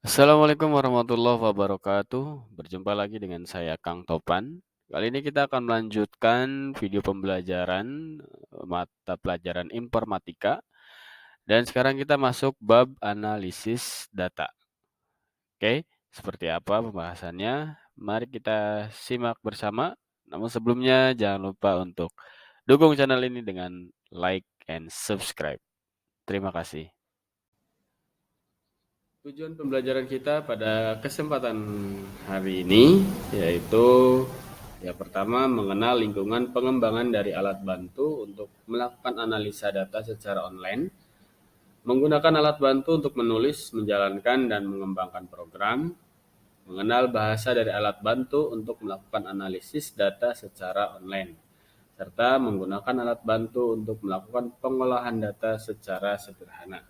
Assalamualaikum warahmatullahi wabarakatuh. Berjumpa lagi dengan saya Kang Topan. Kali ini kita akan melanjutkan video pembelajaran mata pelajaran informatika. Dan sekarang kita masuk bab analisis data. Oke, seperti apa pembahasannya? Mari kita simak bersama. Namun sebelumnya jangan lupa untuk dukung channel ini dengan like and subscribe. Terima kasih. Tujuan pembelajaran kita pada kesempatan hari ini yaitu pertama mengenal lingkungan pengembangan dari alat bantu untuk melakukan analisa data secara online, menggunakan alat bantu untuk menulis, menjalankan dan mengembangkan program, mengenal bahasa dari alat bantu untuk melakukan analisis data secara online, serta menggunakan alat bantu untuk melakukan pengolahan data secara sederhana.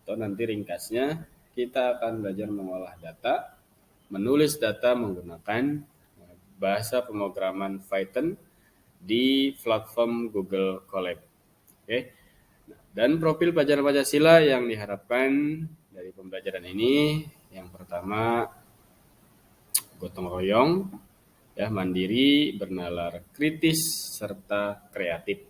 Atau nanti ringkasnya, kita akan belajar mengolah data, menulis data menggunakan bahasa pemrograman Python di platform Google Colab. Oke. Dan profil pelajaran Pancasila yang diharapkan dari pembelajaran ini, yang pertama gotong royong, mandiri, bernalar kritis, serta kreatif.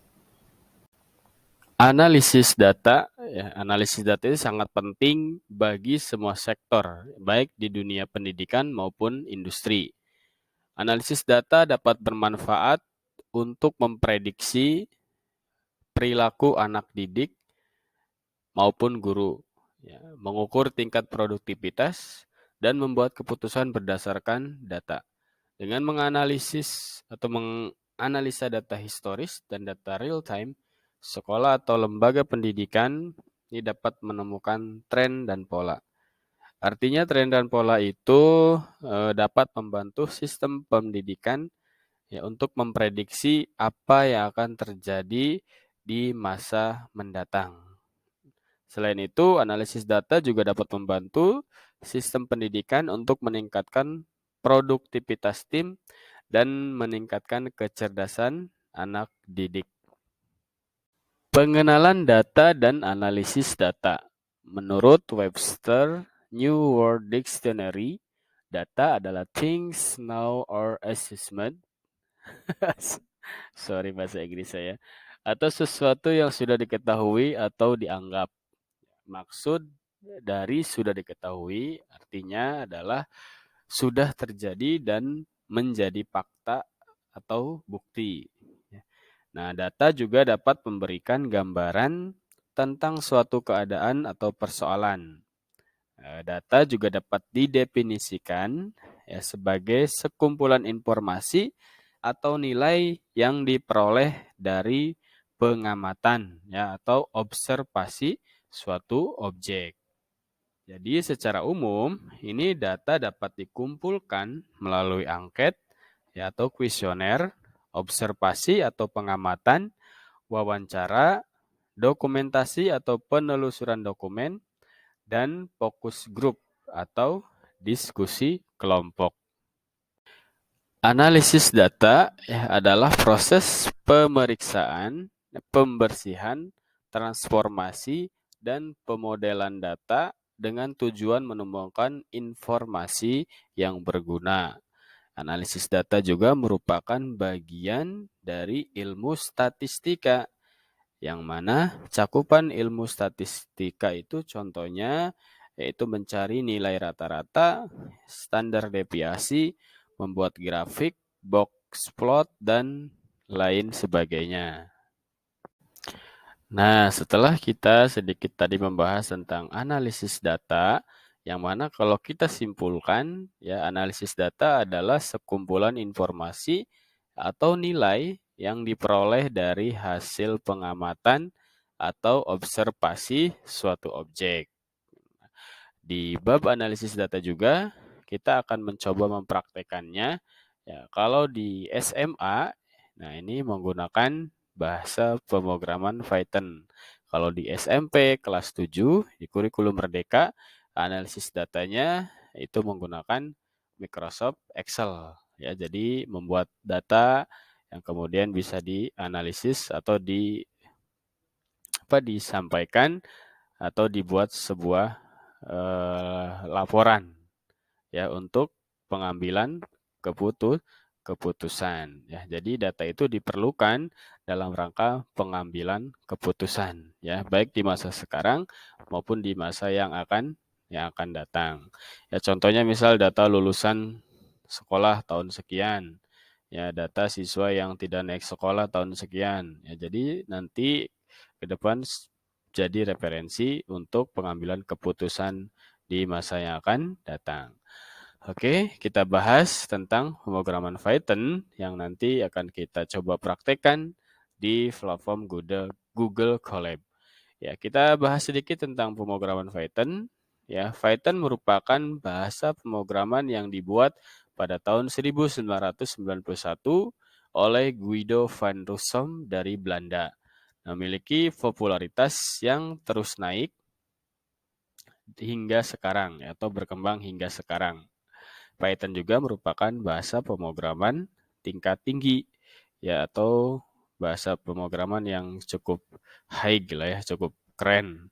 Analisis data ini sangat penting bagi semua sektor, baik di dunia pendidikan maupun industri. Analisis data dapat bermanfaat untuk memprediksi perilaku anak didik maupun guru, mengukur tingkat produktivitas, dan membuat keputusan berdasarkan data. Dengan menganalisis atau menganalisa data historis dan data real time, sekolah atau lembaga pendidikan ini dapat menemukan tren dan pola. Artinya tren dan pola itu dapat membantu sistem pendidikan untuk memprediksi apa yang akan terjadi di masa mendatang. Selain itu, analisis data juga dapat membantu sistem pendidikan untuk meningkatkan produktivitas tim dan meningkatkan kecerdasan anak didik. Pengenalan data dan analisis data. Menurut Webster New World Dictionary, data adalah things, know, or assessment. Sorry bahasa Inggris saya. Atau sesuatu yang sudah diketahui atau dianggap. Maksud dari sudah diketahui artinya adalah sudah terjadi dan menjadi fakta atau bukti. Nah, data juga dapat memberikan gambaran tentang suatu keadaan atau persoalan. Data juga dapat didefinisikan sebagai sekumpulan informasi atau nilai yang diperoleh dari pengamatan atau observasi suatu objek. Jadi secara umum, ini data dapat dikumpulkan melalui angket atau kuesioner, observasi atau pengamatan, wawancara, dokumentasi atau penelusuran dokumen, dan fokus grup atau diskusi kelompok. Analisis data adalah proses pemeriksaan, pembersihan, transformasi, dan pemodelan data dengan tujuan menemukan informasi yang berguna. Analisis data juga merupakan bagian dari ilmu statistika, yang mana cakupan ilmu statistika itu contohnya yaitu mencari nilai rata-rata, standar deviasi, membuat grafik, box plot, dan lain sebagainya. Nah, setelah kita sedikit tadi membahas tentang analisis data, yang mana kalau kita simpulkan, analisis data adalah sekumpulan informasi atau nilai yang diperoleh dari hasil pengamatan atau observasi suatu objek. Di bab analisis data juga, kita akan mencoba mempraktekannya. Kalau di SMA, nah ini menggunakan bahasa pemrograman Python. Kalau di SMP kelas 7 di kurikulum Merdeka, analisis datanya itu menggunakan Microsoft Excel. Jadi membuat data yang kemudian bisa dianalisis atau disampaikan atau dibuat sebuah laporan ya untuk pengambilan keputusan ya. Jadi data itu diperlukan dalam rangka pengambilan keputusan ya, baik di masa sekarang maupun di masa yang akan datang. Ya contohnya misal data lulusan sekolah tahun sekian, ya data siswa yang tidak naik sekolah tahun sekian. Ya jadi nanti ke depan jadi referensi untuk pengambilan keputusan di masa yang akan datang. Oke, kita bahas tentang pemrograman Python yang nanti akan kita coba praktekkan di platform Google Colab. Ya, kita bahas sedikit tentang pemrograman Python. Ya, Python merupakan bahasa pemrograman yang dibuat pada tahun 1991 oleh Guido van Rossum dari Belanda. Memiliki popularitas yang terus naik hingga sekarang atau berkembang hingga sekarang. Python juga merupakan bahasa pemrograman tingkat tinggi ya atau bahasa pemrograman yang cukup high lah ya, cukup keren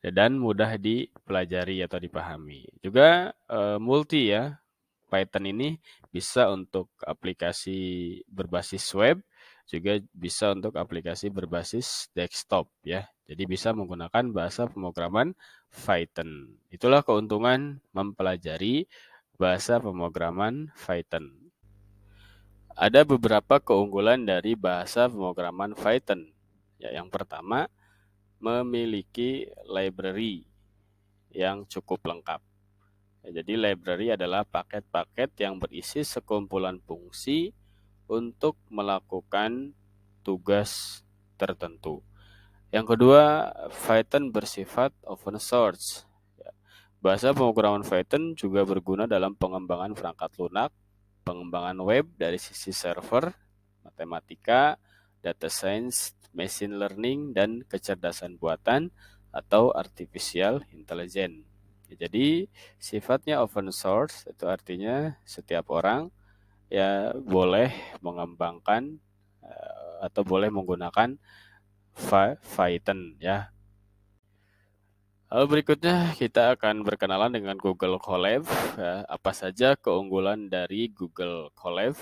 dan mudah dipelajari atau dipahami. Juga multi ya. Python ini bisa untuk aplikasi berbasis web, juga bisa untuk aplikasi berbasis desktop ya. Jadi bisa menggunakan bahasa pemrograman Python. Itulah keuntungan mempelajari bahasa pemrograman Python. Ada beberapa keunggulan dari bahasa pemrograman Python. Ya, yang pertama, memiliki library yang cukup lengkap. Ya, jadi library adalah paket-paket yang berisi sekumpulan fungsi untuk melakukan tugas tertentu. Yang kedua, Python bersifat open source. Ya, bahasa pemrograman Python juga berguna dalam pengembangan perangkat lunak, pengembangan web dari sisi server, matematika, data science, machine learning, dan kecerdasan buatan atau artificial intelligence. Jadi sifatnya open source itu artinya setiap orang ya boleh mengembangkan atau boleh menggunakan Python ya. Lalu berikutnya kita akan berkenalan dengan Google Colab. Ya, apa saja keunggulan dari Google Colab?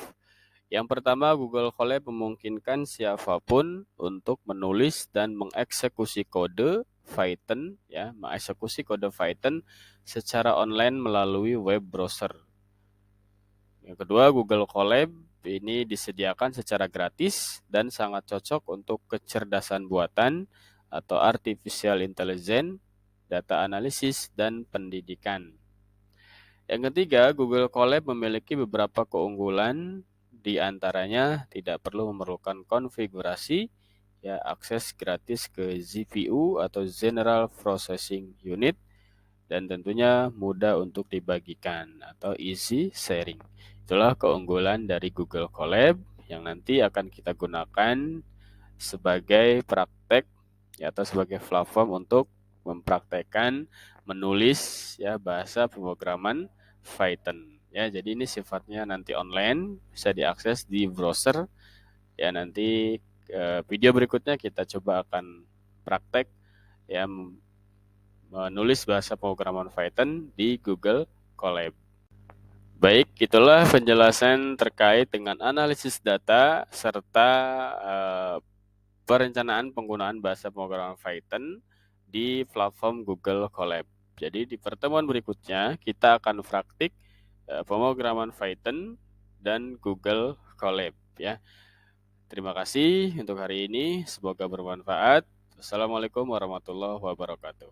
Yang pertama, Google Colab memungkinkan siapapun untuk menulis dan mengeksekusi kode Python, ya, mengeksekusi kode Python secara online melalui web browser. Yang kedua, Google Colab ini disediakan secara gratis dan sangat cocok untuk kecerdasan buatan atau artificial intelligence, data analisis, dan pendidikan. Yang ketiga, Google Colab memiliki beberapa keunggulan, di antaranya tidak perlu memerlukan konfigurasi, ya akses gratis ke GPU atau General Processing Unit, dan tentunya mudah untuk dibagikan atau easy sharing. Itulah keunggulan dari Google Colab yang nanti akan kita gunakan sebagai praktek ya, atau sebagai platform untuk mempraktekkan menulis ya bahasa pemrograman Python. Ya, jadi ini sifatnya nanti online, bisa diakses di browser. Ya, nanti video berikutnya kita coba akan praktek ya menulis bahasa pemrograman Python di Google Colab. Baik, itulah penjelasan terkait dengan analisis data serta perencanaan penggunaan bahasa pemrograman Python di platform Google Colab. Jadi di pertemuan berikutnya kita akan praktik pemrograman Python dan Google Colab ya. Terima kasih untuk hari ini, semoga bermanfaat. Assalamualaikum warahmatullahi wabarakatuh.